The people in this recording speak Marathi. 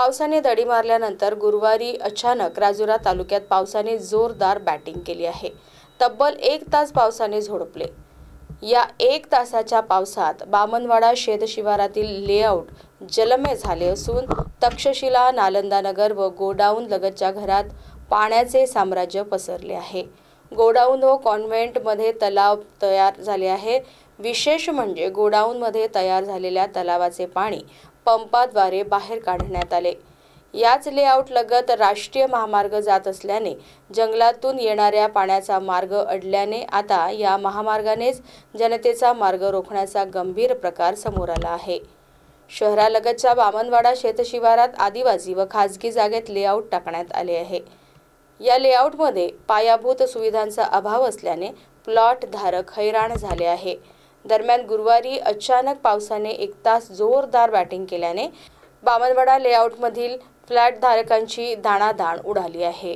पावसाने दडी मारल्यानंतर गुरुवारी अचानक राजुरा तालुक्यात पावसाने जोरदार बॅटिंग केली आहे। तब्बल 1 तास पावसाने झोडपले। या 1 तासाच्या पावसात बामनवाडा शेतशिवारातील लेआउट जलमय झाले असून तक्षशिला, नालंदानगर व गोडाऊन लगतच्या घरात पाण्याचे साम्राज्य पसरले आहे। गोडाऊन व कॉन्व्हेंटमध्ये तलाव तयार झाले आहे। विशेष म्हणजे गोडाऊनमध्ये तयार झालेल्या तलावाचे पाणी पंपाद्वारे बाहेर काढण्यात आले। याच लेआउट लगत राष्ट्रीय महामार्ग जात असल्याने जंगलातून येणाऱ्या पाण्याचा मार्ग अडल्याने आता या महामार्गानेच जनतेचा मार्ग रोखण्याचा गंभीर प्रकार समोर आला आहे। शहरालगतच्या बामनवाडा शेतशिवारात आदिवासी व खासगी जागेत लेआउट टाकण्यात आले आहे। या लेआउटमध्ये पायाभूत सुविधांचा अभाव असल्याने प्लॉट धारक हैराण झाले आहे। दरम्यान गुरुवारी अचानक पावसाने 1 तास जोरदार बॅटिंग केल्याने बामनवाडा लेआउटमधील फ्लॅट धारकांची दाणादाण उडाली आहे।